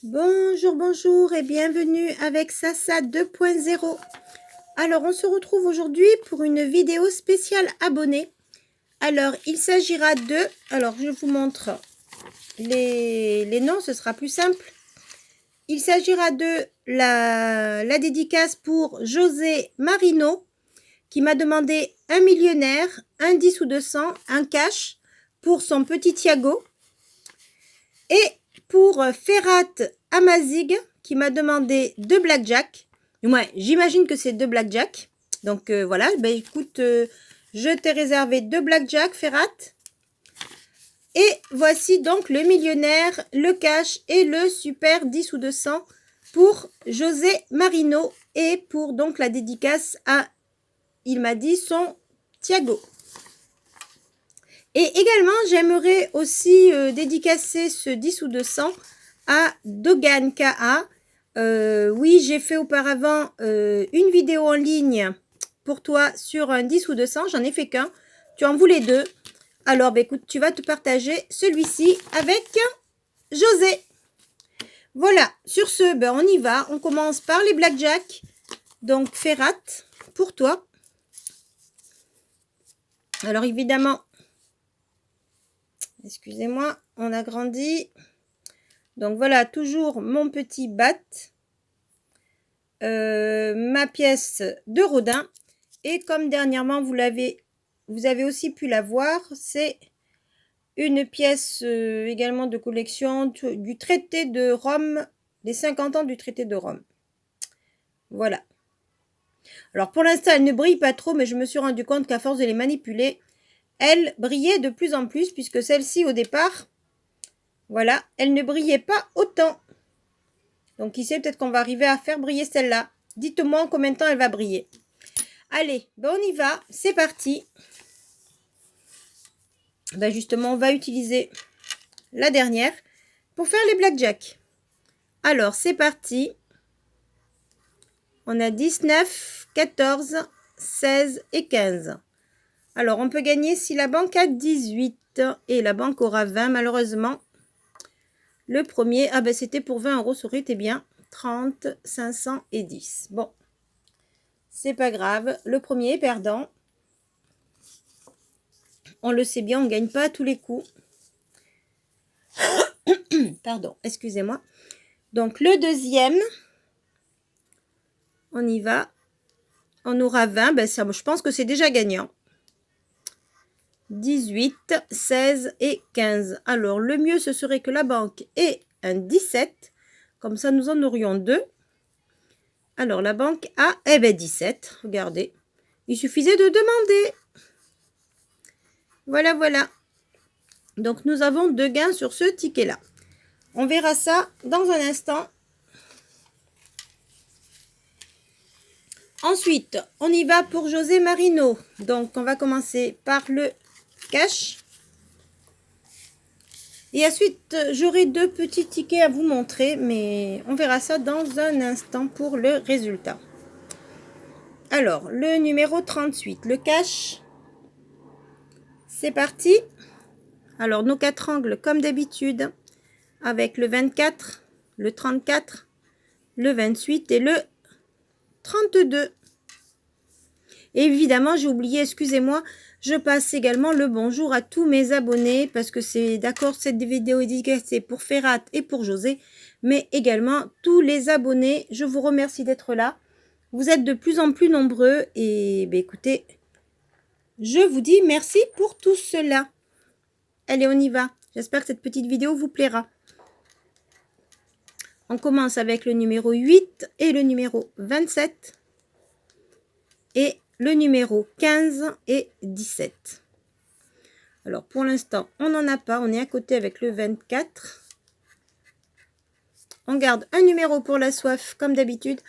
Bonjour, bonjour et bienvenue avec Sasa 2.0. Alors, on se retrouve aujourd'hui pour une vidéo spéciale abonnés. Alors, il s'agira de... Alors, je vous montre les noms, ce sera plus simple. Il s'agira de la dédicace pour José Marino, qui m'a demandé un millionnaire, un 10 ou 200, un cash pour son petit Thiago. Et pour Ferrat Amazig, qui m'a demandé 2 blackjack. Ouais, j'imagine que c'est 2 blackjack. Donc voilà, ben écoute, je t'ai réservé 2 blackjack, Ferrat. Et voici donc le millionnaire, le cash et le super 10 ou 200 pour José Marino. Et pour donc la dédicace à, il m'a dit, son Thiago. Et également, j'aimerais aussi dédicacer ce 10 ou 200 à Dogan Ka. Oui, j'ai fait auparavant une vidéo en ligne pour toi sur un 10 ou 200. J'en ai fait qu'un. Tu en voulais 2. Alors, bah, écoute, tu vas te partager celui-ci avec José. Voilà, sur ce, ben, on y va. On commence par les blackjack. Donc, Ferrat, pour toi. Alors, évidemment... Excusez-moi, on a grandi. Donc voilà, toujours mon petit bat. Ma pièce de Rodin. Et comme dernièrement, vous avez aussi pu la voir, c'est une pièce également de collection du traité de Rome, les 50 ans du traité de Rome. Voilà. Alors pour l'instant, elle ne brille pas trop, mais je me suis rendu compte qu'à force de les manipuler, elle brillait de plus en plus, puisque celle-ci, au départ... Voilà, elle ne brillait pas autant. Donc, qui sait, peut-être qu'on va arriver à faire briller celle-là. Dites-moi en combien de temps elle va briller. Allez, ben on y va. C'est parti. Ben justement, on va utiliser la dernière pour faire les blackjack. Alors, c'est parti. On a 19, 14, 16 et 15. Alors, on peut gagner si la banque a 18 et la banque aura 20, malheureusement. Le premier, ah ben c'était pour 20 €, ça aurait été bien. 30, 500 et 10. Bon, c'est pas grave. Le premier est perdant. On le sait bien, on ne gagne pas à tous les coups. Pardon, excusez-moi. Donc le deuxième, on y va. On aura 20, ben ça, je pense que c'est déjà gagnant. 18, 16 et 15. Alors, le mieux, ce serait que la banque ait un 17. Comme ça, nous en aurions 2. Alors, la banque a, eh ben, 17. Regardez. Il suffisait de demander. Voilà, voilà. Donc, nous avons 2 gains sur ce ticket-là. On verra ça dans un instant. Ensuite, on y va pour José Marino. Donc, on va commencer par le cash. Et ensuite, j'aurai 2 petits tickets à vous montrer, mais on verra ça dans un instant pour le résultat. Alors, le numéro 38, le cash. C'est parti. Alors, nos 4 angles, comme d'habitude, avec le 24, le 34, le 28 et le 32. Et évidemment, j'ai oublié, excusez-moi, je passe également le bonjour à tous mes abonnés parce que c'est d'accord, cette vidéo est dédicacée pour Ferrat et pour José, mais également tous les abonnés. Je vous remercie d'être là. Vous êtes de plus en plus nombreux et ben, écoutez, je vous dis merci pour tout cela. Allez, on y va. J'espère que cette petite vidéo vous plaira. On commence avec le numéro 8 et le numéro 27 et le numéro 15 et 17. Alors, pour l'instant, on n'en a pas. On est à côté avec le 24. On garde un numéro pour la soif, comme d'habitude.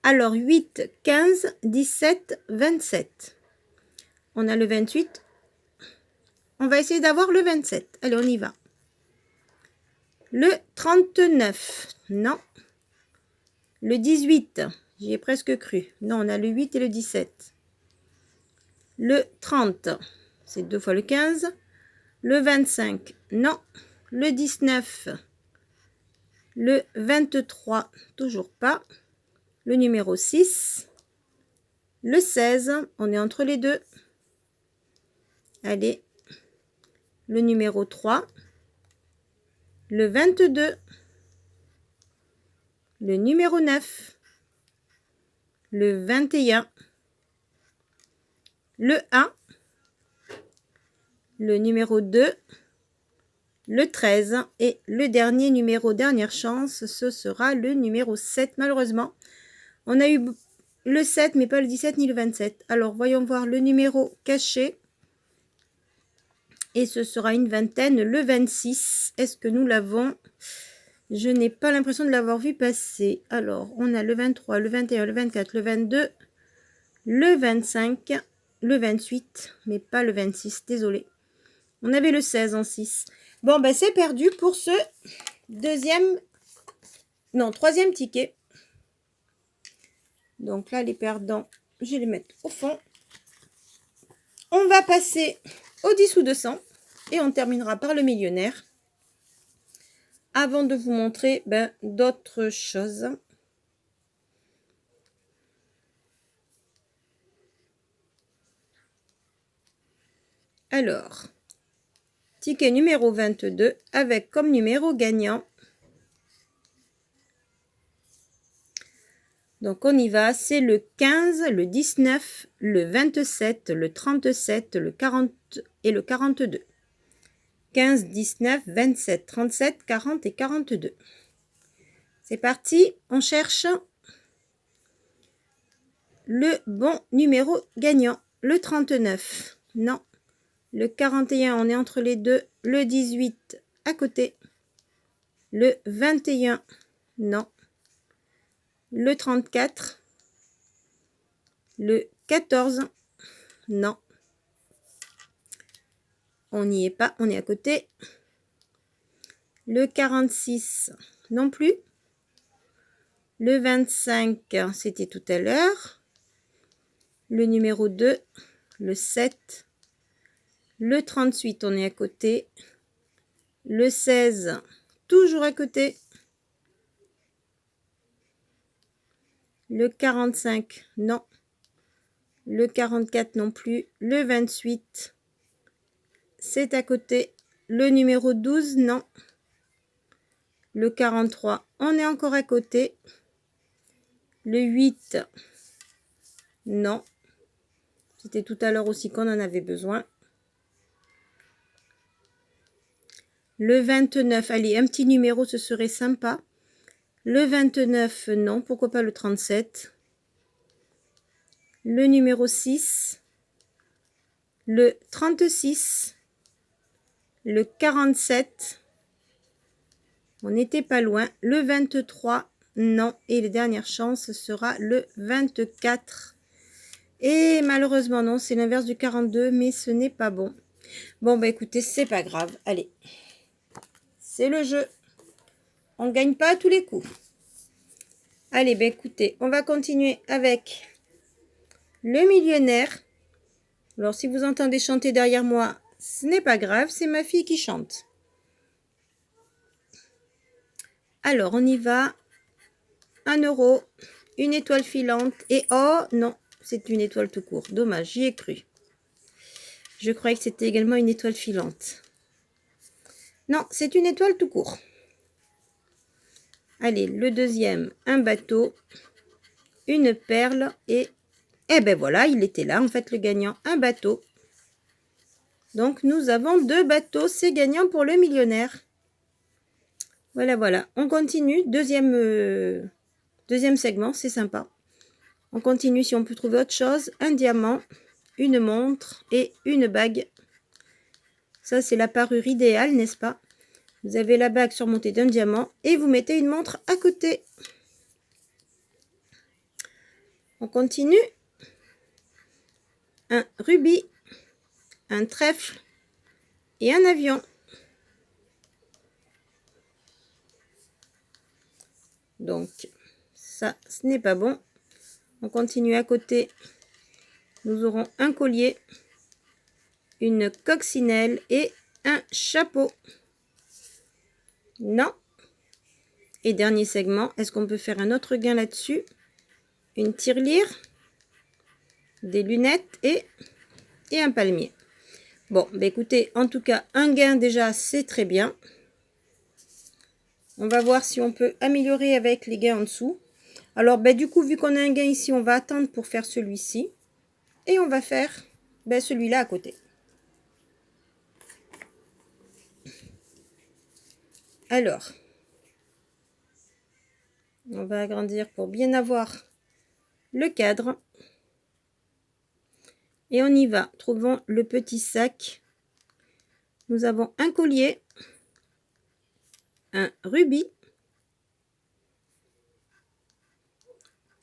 Alors, 8, 15, 17, 27. On a le 28. On va essayer d'avoir le 27. Allez, on y va. Le 39. Non. Le 18. J'y ai presque cru. Non, on a le 8 et le 17. Le 30. C'est 2 fois le 15. Le 25. Non. Le 19. Le 23, toujours pas. Le numéro 6. Le 16, on est entre les deux. Allez. Le numéro 3. Le 22. Le numéro 9. Le 21. Le 1. Le numéro 2. Le 13 et le dernier numéro, dernière chance, ce sera le numéro 7. Malheureusement, on a eu le 7, mais pas le 17 ni le 27. Alors, voyons voir le numéro caché. Et ce sera une vingtaine, le 26. Est-ce que nous l'avons? Je n'ai pas l'impression de l'avoir vu passer. Alors, on a le 23, le 21, le 24, le 22, le 25, le 28, mais pas le 26, désolé. On avait le 16 en 6. Bon, ben c'est perdu pour ce troisième ticket. Donc là, les perdants, je vais les mettre au fond. On va passer au 10 ou 200 et on terminera par le millionnaire. Avant de vous montrer d'autres choses. Alors, ticket numéro 22 avec comme numéro gagnant. Donc, on y va. C'est le 15, le 19, le 27, le 37, le 40 et le 42. 15, 19, 27, 37, 40 et 42. C'est parti. On cherche le bon numéro gagnant. Le 39. Non. Le 41, on est entre les deux. Le 18, à côté. Le 21, non. Le 34. Le 14, non. On n'y est pas, on est à côté. Le 46, non plus. Le 25, c'était tout à l'heure. Le numéro 2, le 7. Le 38, on est à côté. Le 16, toujours à côté. Le 45, non. Le 44 non plus. Le 28, c'est à côté. Le numéro 12, non. Le 43, on est encore à côté. Le 8, non. C'était tout à l'heure aussi qu'on en avait besoin. Le 29, allez, un petit numéro, ce serait sympa. Le 29, non. Pourquoi pas le 37? Le numéro 6. Le 36. Le 47. On n'était pas loin. Le 23, non. Et la dernière chance sera le 24. Et malheureusement, non, c'est l'inverse du 42, mais ce n'est pas bon. Bon, bah écoutez, c'est pas grave. Allez, c'est le jeu. On ne gagne pas à tous les coups. Allez, bah écoutez, on va continuer avec le millionnaire. Alors, si vous entendez chanter derrière moi, ce n'est pas grave, c'est ma fille qui chante. Alors, on y va. 1 euro, une étoile filante et oh non, c'est une étoile tout court. Dommage, j'y ai cru. Je croyais que c'était également une étoile filante. Non, c'est une étoile tout court. Allez, le deuxième, un bateau, une perle et... Eh ben voilà, il était là en fait le gagnant, un bateau. Donc nous avons 2 bateaux, c'est gagnant pour le millionnaire. Voilà, voilà. On continue, deuxième segment, c'est sympa. On continue si on peut trouver autre chose. Un diamant, une montre et une bague. Ça, c'est la parure idéale, n'est-ce pas? Vous avez la bague surmontée d'un diamant et vous mettez une montre à côté. On continue. Un rubis, un trèfle et un avion. Donc, ça, ce n'est pas bon. On continue à côté. Nous aurons un collier, une coccinelle et un chapeau. Non. Et dernier segment, est-ce qu'on peut faire un autre gain là-dessus? Une tirelire, des lunettes et un palmier. Bon, bah écoutez, en tout cas, un gain déjà, c'est très bien. On va voir si on peut améliorer avec les gains en dessous. Alors, bah, du coup, vu qu'on a un gain ici, on va attendre pour faire celui-ci. Et on va faire celui-là à côté. Alors, on va agrandir pour bien avoir le cadre. Et on y va. Trouvons le petit sac. Nous avons un collier, un rubis,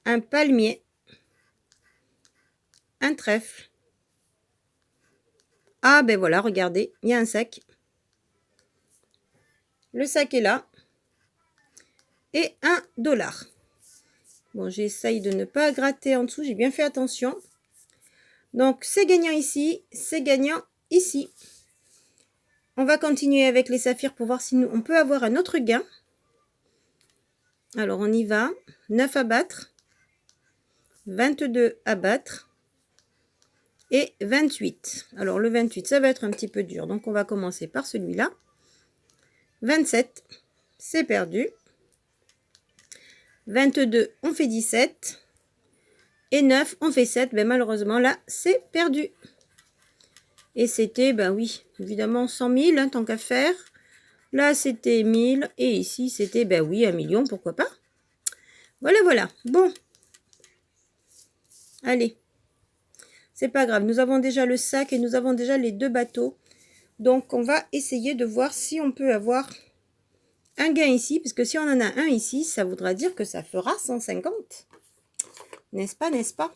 un palmier, un trèfle. Ah ben voilà, regardez, il y a un sac. Le sac est là. Et $1. Bon, j'essaye de ne pas gratter en dessous, j'ai bien fait attention. Donc, c'est gagnant ici, c'est gagnant ici. On va continuer avec les saphirs pour voir si nous, on peut avoir un autre gain. Alors, on y va. 9 à battre. 22 à battre. Et 28. Alors, le 28, ça va être un petit peu dur. Donc, on va commencer par celui-là. 27, c'est perdu. 22, on fait 17. Et 9, on fait 7. Ben, malheureusement, là, c'est perdu. Et c'était, ben oui, évidemment 100 000, hein, tant qu'à faire. Là, c'était 1000. Et ici, c'était, ben oui, 1 million, pourquoi pas. Voilà, voilà. Bon. Allez. C'est pas grave. Nous avons déjà le sac et nous avons déjà les 2 bateaux. Donc, on va essayer de voir si on peut avoir un gain ici. Parce que si on en a un ici, ça voudra dire que ça fera 150. N'est-ce pas, n'est-ce pas?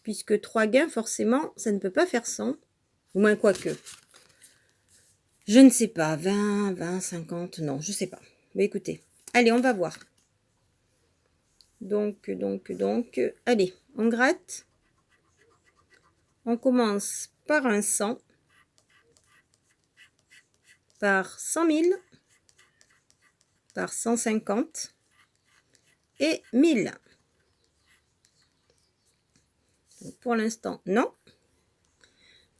Puisque 3 gains, forcément, ça ne peut pas faire 100. Au moins, quoique. Je ne sais pas. 20, 20, 50. Non, je ne sais pas. Mais écoutez. Allez, on va voir. Donc, allez, on gratte. On commence par un 100. Par 100 000. Par 150. Et 1000. Donc, pour l'instant, non.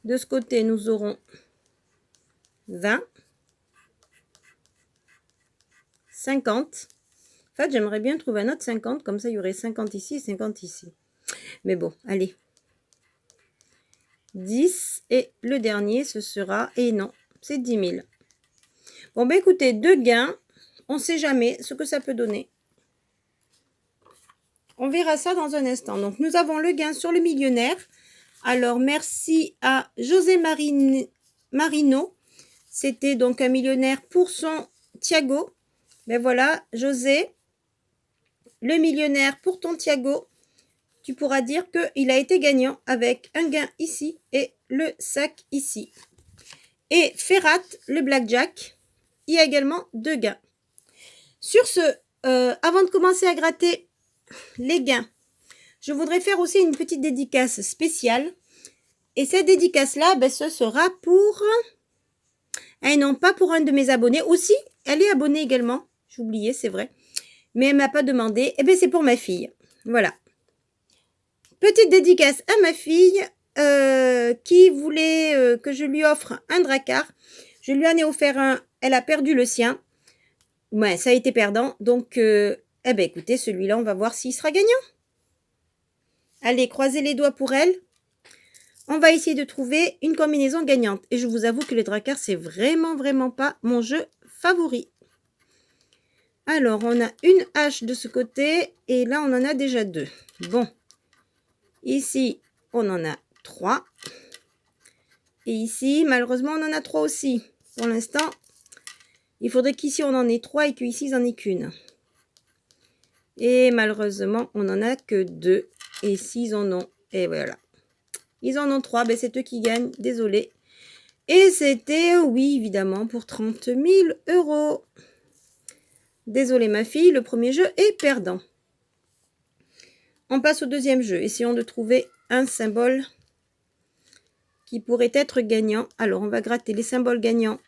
De ce côté, nous aurons 20. 50. En fait, j'aimerais bien trouver un autre 50. Comme ça, il y aurait 50 ici et 50 ici. Mais bon, allez. 10. Et le dernier, ce sera... Et non, c'est 10 000. Bon, ben écoutez, 2 gains. On ne sait jamais ce que ça peut donner. On verra ça dans un instant. Donc, nous avons le gain sur le millionnaire. Alors, merci à José Marino. C'était donc un millionnaire pour son Thiago. Ben voilà, José, le millionnaire pour ton Thiago. Tu pourras dire qu'il a été gagnant avec un gain ici et le sac ici. Et Ferrat, le blackjack, il y a également 2 gains. Sur ce, avant de commencer à gratter les gains, je voudrais faire aussi une petite dédicace spéciale. Et cette dédicace-là, ben, ce sera pour... Et non, pas pour un de mes abonnés. Aussi, elle est abonnée également. J'ai oublié, c'est vrai. Mais elle ne m'a pas demandé. Et bien, c'est pour ma fille. Voilà. Petite dédicace à ma fille qui voulait que je lui offre un Drakkar. Je lui en ai offert un. Elle a perdu le sien. Ouais, ça a été perdant. Donc, eh bien, écoutez, celui-là, on va voir s'il sera gagnant. Allez, croisez les doigts pour elle. On va essayer de trouver une combinaison gagnante. Et je vous avoue que les Drakkar, c'est vraiment pas mon jeu favori. Alors, on a une hache de ce côté. Et là, on en a déjà 2. Bon. Ici, on en a 3. Et ici, malheureusement, on en a 3 aussi. Pour l'instant, il faudrait qu'ici, on en ait 3 et qu'ici, ils en aient qu'une. Et malheureusement, on n'en a que 2. Et ici, ils en ont. Et voilà. Ils en ont 3. Ben, c'est eux qui gagnent. Désolé. Et c'était, oui, évidemment, pour 30 000 €. Désolé, ma fille. Le premier jeu est perdant. On passe au deuxième jeu. Essayons de trouver un symbole qui pourrait être gagnant. Alors, on va gratter les symboles gagnants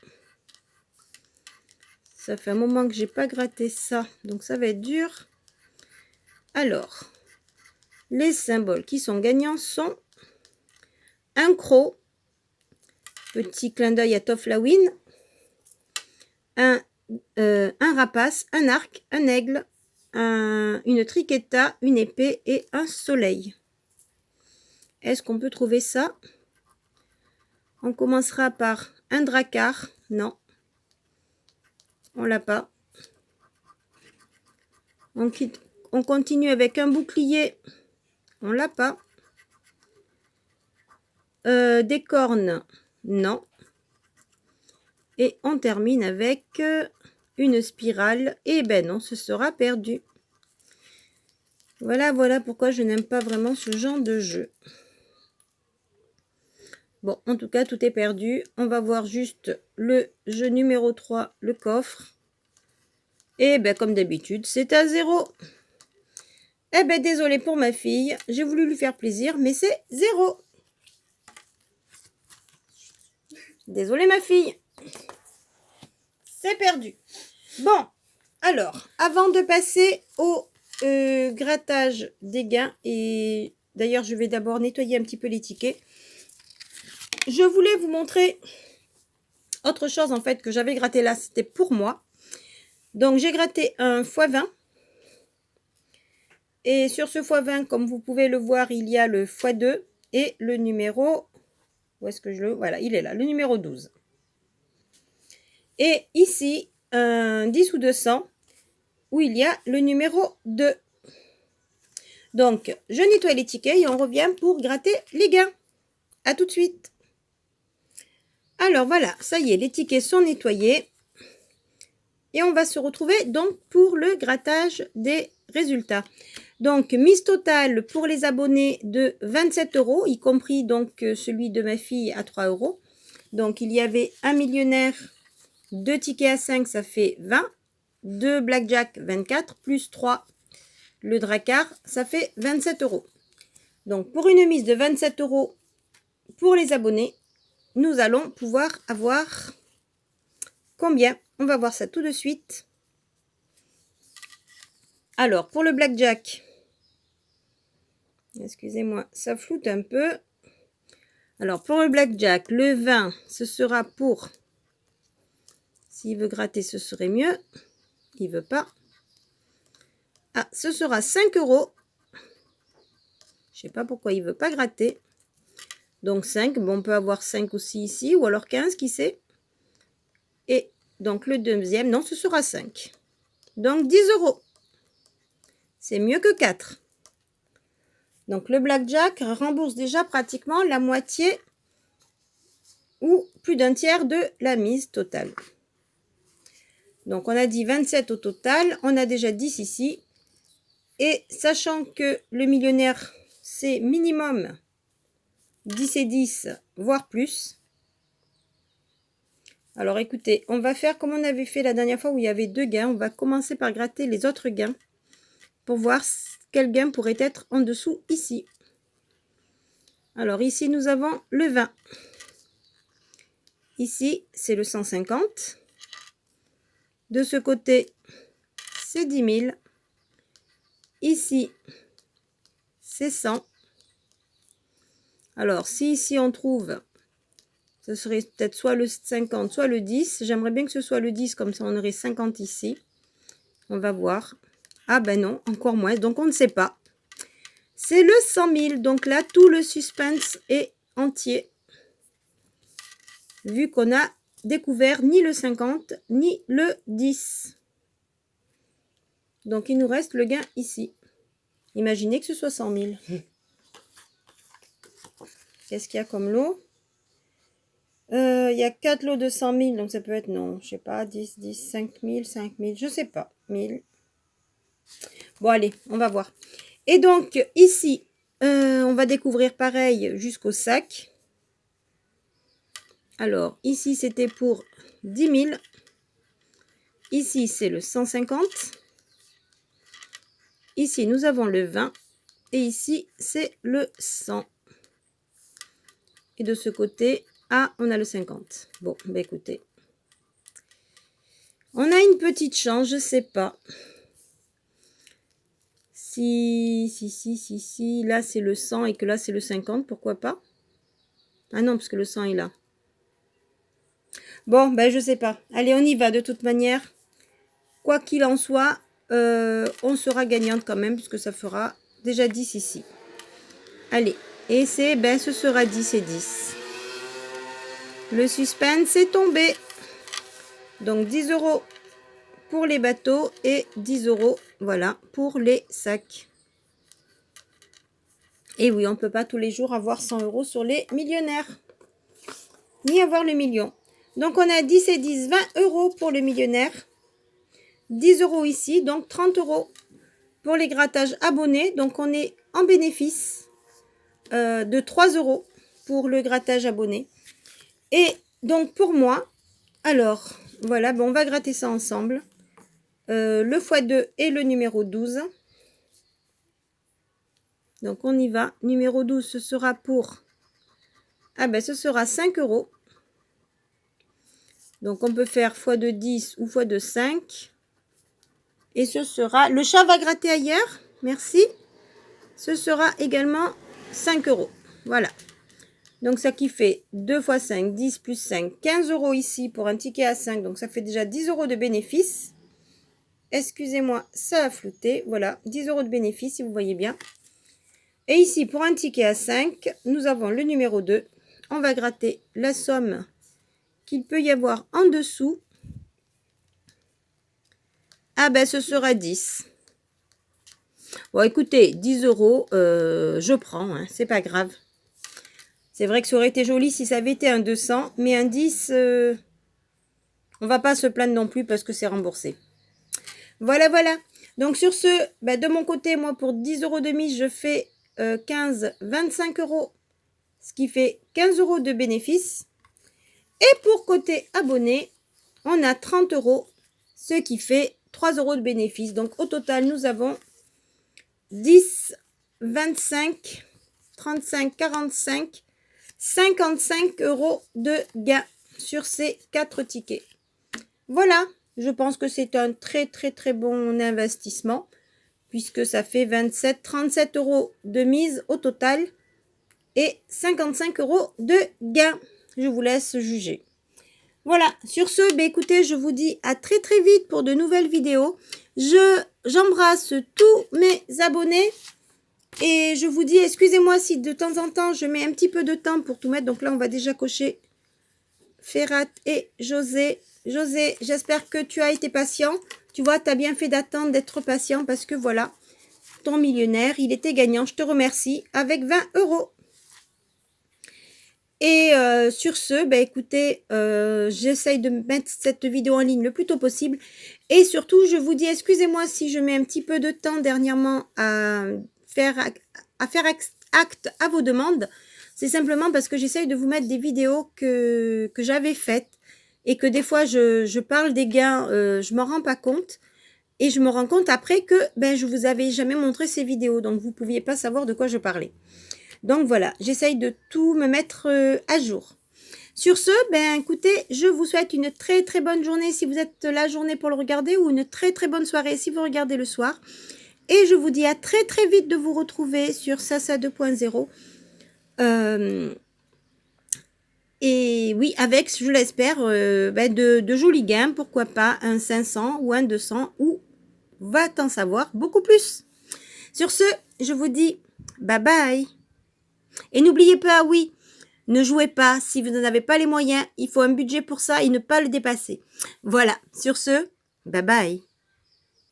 Ça fait un moment que j'ai pas gratté ça, donc ça va être dur. Alors, les symboles qui sont gagnants sont un croc, petit clin d'œil à Toflawin, un rapace, un arc, un aigle, une triqueta, une épée et un soleil. Est-ce qu'on peut trouver ça? On commencera par un drakkar. Non. On l'a pas. On continue avec un bouclier. On l'a pas. Des cornes. Non. Et on termine avec une spirale. Et ben non, ce sera perdu. Voilà pourquoi je n'aime pas vraiment ce genre de jeu. Bon, en tout cas, tout est perdu. On va voir juste le jeu numéro 3, le coffre. Et ben, comme d'habitude, c'est à 0. Eh ben, désolé pour ma fille. J'ai voulu lui faire plaisir, mais c'est 0. Désolée, ma fille. C'est perdu. Bon, alors, avant de passer au grattage des gains, et d'ailleurs, je vais d'abord nettoyer un petit peu les tickets. Je voulais vous montrer autre chose, en fait, que j'avais gratté là. C'était pour moi. Donc, j'ai gratté un x20. Et sur ce x20, comme vous pouvez le voir, il y a le x2 et le numéro... Où est-ce que je le... Voilà, il est là, le numéro 12. Et ici, un 10 ou 200, où il y a le numéro 2. Donc, je nettoie les tickets et on revient pour gratter les gains. A tout de suite. Alors voilà, ça y est, les tickets sont nettoyés. Et on va se retrouver donc pour le grattage des résultats. Donc, mise totale pour les abonnés de 27 €, y compris donc celui de ma fille à 3 €. Donc, il y avait un millionnaire, 2 tickets à 5, ça fait 20. 2 blackjack, 24, plus 3, le drakkar, ça fait 27 €. Donc, pour une mise de 27 € pour les abonnés, nous allons pouvoir avoir combien? On va voir ça tout de suite. Alors, pour le blackjack, excusez-moi, ça floute un peu. Alors, pour le blackjack, le 20, ce sera pour... S'il veut gratter, ce serait mieux. Il ne veut pas. Ah, ce sera 5 €. Je ne sais pas pourquoi il ne veut pas gratter. Donc 5, bon, on peut avoir 5 aussi ici, ou alors 15, qui sait. Et donc le deuxième, non, ce sera 5. Donc 10 €. C'est mieux que 4. Donc le blackjack rembourse déjà pratiquement la moitié ou plus d'un tiers de la mise totale. Donc on a dit 27 au total, on a déjà 10 ici. Et sachant que le millionnaire, c'est minimum 10 et 10, voire plus. Alors écoutez, on va faire comme on avait fait la dernière fois où il y avait 2 gains. On va commencer par gratter les autres gains pour voir quel gain pourrait être en dessous ici. Alors ici, nous avons le 20. Ici, c'est le 150. De ce côté, c'est 10 000. Ici, c'est 100. Alors, si ici on trouve, ce serait peut-être soit le 50, soit le 10. J'aimerais bien que ce soit le 10, comme ça on aurait 50 ici. On va voir. Ah ben non, encore moins, donc on ne sait pas. C'est le 100 000, donc là, tout le suspense est entier. Vu qu'on a découvert ni le 50, ni le 10. Donc, il nous reste le gain ici. Imaginez que ce soit 100 000. Qu'est-ce qu'il y a comme lot? Il y a 4 lots de 100 000, donc ça peut être, non, je sais pas, 10, 10, 5 000, 5 000, je sais pas, 1000. Bon, allez, on va voir. Et donc, ici, on va découvrir pareil jusqu'au sac. Alors, ici, c'était pour 10 000. Ici, c'est le 150. Ici, nous avons le 20. Et ici, c'est le 100. Et de ce côté, ah, on a le 50. Bon, bah écoutez. On a une petite chance, je sais pas. Si, là c'est le 100 et que là c'est le 50, pourquoi pas? Ah non, parce que le 100 est là. Bon, ben je sais pas. Allez, on y va de toute manière. Quoi qu'il en soit, on sera gagnante quand même, puisque ça fera déjà 10 ici. Allez, et c'est, ben ce sera 10 et 10. Le suspense est tombé. Donc 10 € pour les bateaux et 10 €, voilà, pour les sacs. Et oui, on ne peut pas tous les jours avoir 100 € sur les millionnaires, ni avoir le million. Donc on a 10 et 10, 20 € pour le millionnaire. 10 € ici, donc 30 € pour les grattages abonnés. Donc on est en bénéfice de 3 € pour le grattage abonné. Et donc pour moi, alors voilà, bon, on va gratter ça ensemble. Le x2 et le numéro 12. Donc on y va. Numéro 12, ce sera pour... Ah ben ce sera 5 €. Donc on peut faire x de 10 ou x de 5. Et ce sera... Le chat va gratter ailleurs. Merci. Ce sera également 5 €. Voilà. Donc ça qui fait 2 x 5, 10 plus 5, 15 € ici pour un ticket à 5. Donc ça fait déjà 10 € de bénéfice. Excusez-moi, ça a flouté. Voilà, 10 € de bénéfice si vous voyez bien. Et ici, pour un ticket à 5, nous avons le numéro 2. On va gratter la somme qu'il peut y avoir en dessous. Ah ben, ce sera 10. Bon, écoutez, 10 €, je prends, hein, c'est pas grave. C'est vrai que ça aurait été joli si ça avait été un 200, mais un 10, on va pas se plaindre non plus parce que c'est remboursé. Voilà, voilà. Donc sur ce, ben, de mon côté, moi, pour 10 € de mise, je fais 15, 25 €, ce qui fait 15 € de bénéfice. Et pour côté abonné, on a 30 €, ce qui fait 3 € de bénéfice. Donc au total, nous avons 10, 25, 35, 45, 55 € de gain sur ces 4 tickets. Voilà, je pense que c'est un très bon investissement, puisque ça fait 27, 37 € de mise au total et 55 € de gain. Je vous laisse juger. Voilà, sur ce, ben écoutez, je vous dis à très vite pour de nouvelles vidéos. J'embrasse tous mes abonnés et je vous dis, excusez-moi si de temps en temps je mets un petit peu de temps pour tout mettre. Donc là, on va déjà cocher Ferrat et José. José, j'espère que tu as été patient. Tu vois, tu as bien fait d'attendre, d'être patient parce que voilà, ton millionnaire, il était gagnant. Je te remercie avec 20 €. Et sur ce, ben écoutez, j'essaye de mettre cette vidéo en ligne le plus tôt possible. Et surtout, je vous dis, excusez-moi si je mets un petit peu de temps dernièrement à faire acte à vos demandes. C'est simplement parce que j'essaye de vous mettre des vidéos que j'avais faites. Et que des fois, je parle des gains, je ne m'en rends pas compte. Et je me rends compte après que ben, je ne vous avais jamais montré ces vidéos. Donc, vous ne pouviez pas savoir de quoi je parlais. Donc voilà, j'essaye de tout me mettre à jour. Sur ce, ben écoutez, je vous souhaite une très bonne journée si vous êtes la journée pour le regarder ou une très bonne soirée si vous regardez le soir. Et je vous dis à très vite de vous retrouver sur Sasa 2.0. Et oui, avec, je l'espère, ben de jolis gains, pourquoi pas un 500 ou un 200 ou va-t-en savoir beaucoup plus. Sur ce, je vous dis bye bye. Et n'oubliez pas, oui, ne jouez pas. Si vous n'en avez pas les moyens, il faut un budget pour ça et ne pas le dépasser. Voilà, sur ce, bye bye.